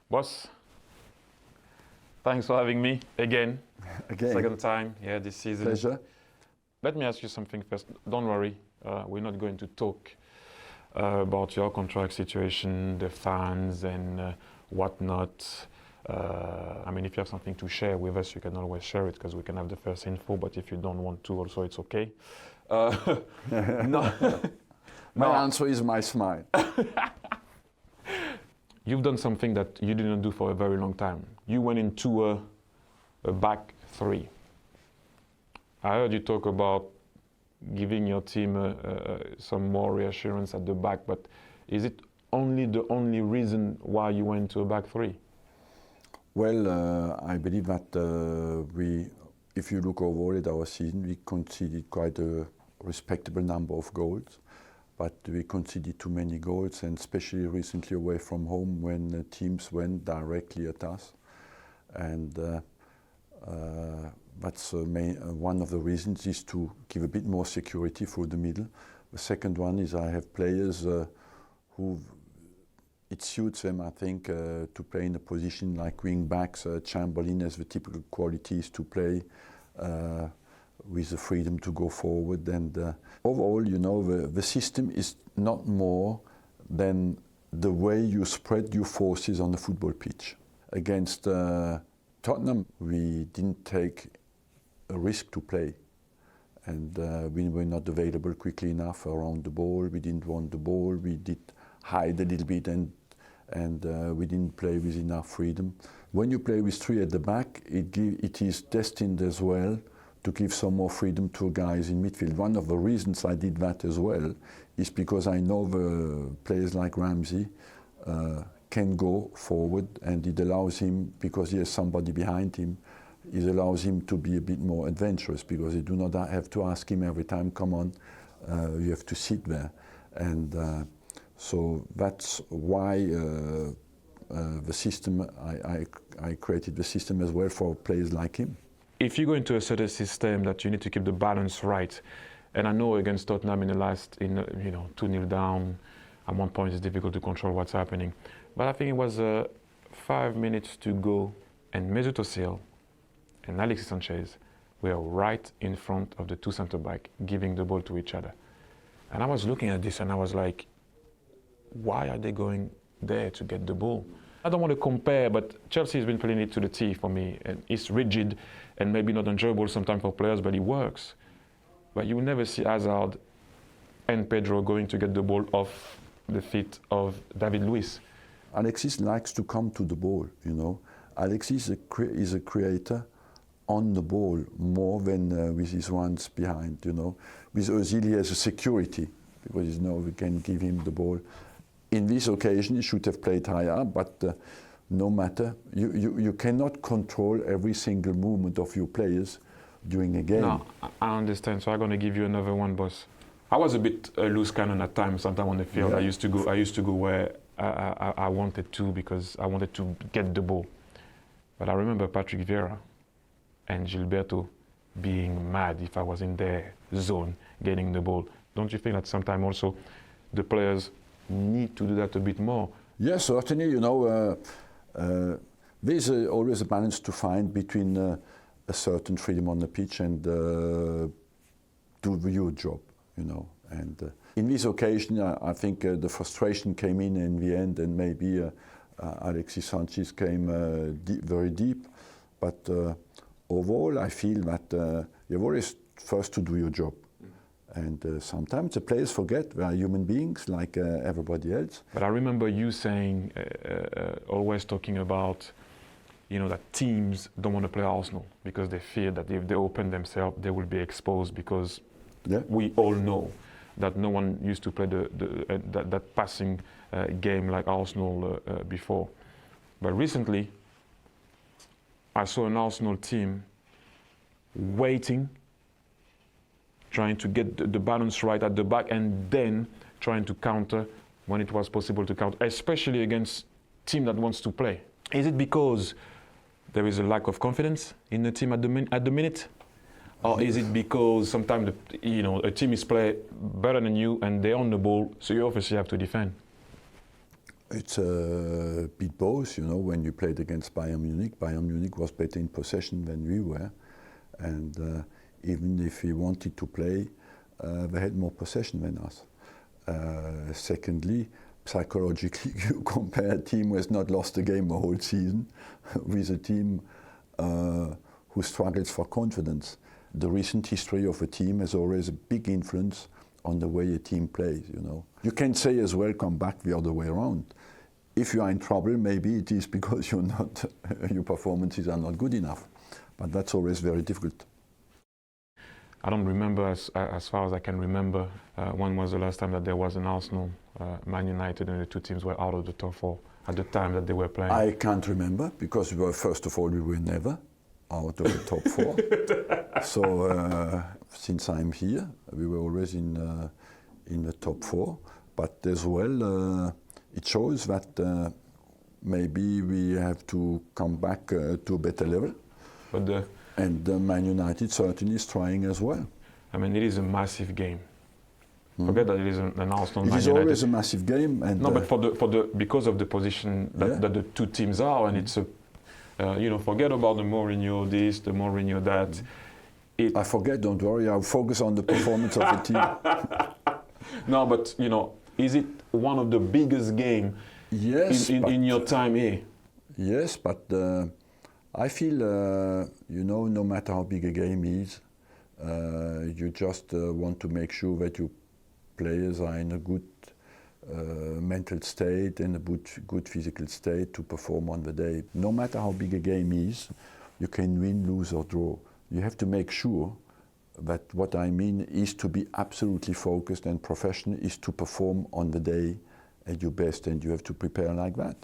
Boss, thanks for having me again. Again. Second time, yeah, this season. Pleasure. Let me ask you something first. Don't worry, we're not going to talk about your contract situation, the fans and whatnot. I mean, if you have something to share with us, you can always share it because we can have the first info, but if you don't want to also, it's okay. No. My answer is my smile. You've done something that you didn't do for a very long time. You went into a back three. I heard you talk about giving your team some more reassurance at the back, but is it the only reason why you went to a back three? Well, I believe that if you look overall at our season, we conceded quite a respectable number of goals, but we conceded too many goals, and especially recently away from home when teams went directly at us. And that's one of the reasons is to give a bit more security through the middle. The second one is I have players who it suits them, I think, to play in a position like wing backs. Chamberlain has the typical qualities to play with the freedom to go forward. And overall, you know, the system is not more than the way you spread your forces on the football pitch. Against Tottenham, we didn't take a risk to play. And we were not available quickly enough around the ball. We didn't want the ball. We did hide a little bit and we didn't play with enough freedom. When you play with three at the back, it is destined as well to give some more freedom to guys in midfield. One of the reasons I did that as well is because I know the players like Ramsey can go forward, and it allows him, because he has somebody behind him, it allows him to be a bit more adventurous, because you do not have to ask him every time, come on, you have to sit there. And so that's why the system, I created the system as well for players like him. If you go into a certain system that you need to keep the balance right, and I know against Tottenham in the last, 2-0 down, at one point it's difficult to control what's happening. But I think it was 5 minutes to go, and Mesut Özil and Alexis Sanchez were right in front of the two centre-back, giving the ball to each other. And I was looking at this and I was like, why are they going there to get the ball? I don't want to compare, but Chelsea has been playing it to the T for me, and it's rigid and maybe not enjoyable sometimes for players, but it works. But you will never see Hazard and Pedro going to get the ball off the feet of David Luiz. Alexis likes to come to the ball, you know. Alexis is a creator on the ball more than with his ones behind, you know. With Özil, he has a security, because you know we can give him the ball. In this occasion, he should have played higher, but no matter. You cannot control every single movement of your players during a game. No, I understand. So I'm going to give you another one, boss. I was a bit loose cannon at times. Sometimes on the field, yeah. I used to go where I wanted to, because I wanted to get the ball. But I remember Patrick Vieira and Gilberto being mad if I was in their zone getting the ball. Don't you think that sometimes also the players need to do that a bit more? Yes, certainly. You know, there's always a balance to find between a certain freedom on the pitch and do your job, you know. And in this occasion, I think the frustration came in the end, and maybe Alexis Sanchez came very deep. But overall, I feel that you've always first to do your job. And sometimes the players forget they are human beings like everybody else. But I remember you saying, always talking about, that teams don't want to play Arsenal because they fear that if they open themselves, they will be exposed, because we all know that no one used to play that passing game like Arsenal before. But recently, I saw an Arsenal team waiting, trying to get the balance right at the back, and then trying to counter when it was possible to counter, especially against a team that wants to play. Is it because there is a lack of confidence in the team at the minute? Or is it because sometimes a team is playing better than you and they're on the ball, so you obviously have to defend? It's a bit both, you know. When you played against Bayern Munich was better in possession than we were, and even if we wanted to play, they had more possession than us. Secondly, psychologically, you compare a team who has not lost a game the whole season with a team who struggles for confidence. The recent history of a team has always a big influence on the way a team plays, you know. You can say as well, come back the other way around. If you are in trouble, maybe it is because your performances are not good enough. But that's always very difficult. I don't remember, as far as I can remember, when was the last time that there was an Arsenal, Man United, and the two teams were out of the top four at the time that they were playing? I can't remember, because first of all, we were never out of the top four. So since I'm here, we were always in the top four. But as well, it shows that maybe we have to come back to a better level. And Man United certainly is trying as well. I mean, it is a massive game. Forget that it is an Arsenal. It is always a massive game. And no, but because of the position that the two teams are, and it's a, forget about the Mourinho this, the Mourinho that. I forget. Don't worry. I'll focus on the performance of the team. No, but is it one of the biggest games in your time here? Yes, but I feel, no matter how big a game is, you just want to make sure that your players are in a good mental state and a good physical state to perform on the day. No matter how big a game is, you can win, lose or draw. You have to make sure that what I mean is to be absolutely focused and professional, is to perform on the day at your best, and you have to prepare like that.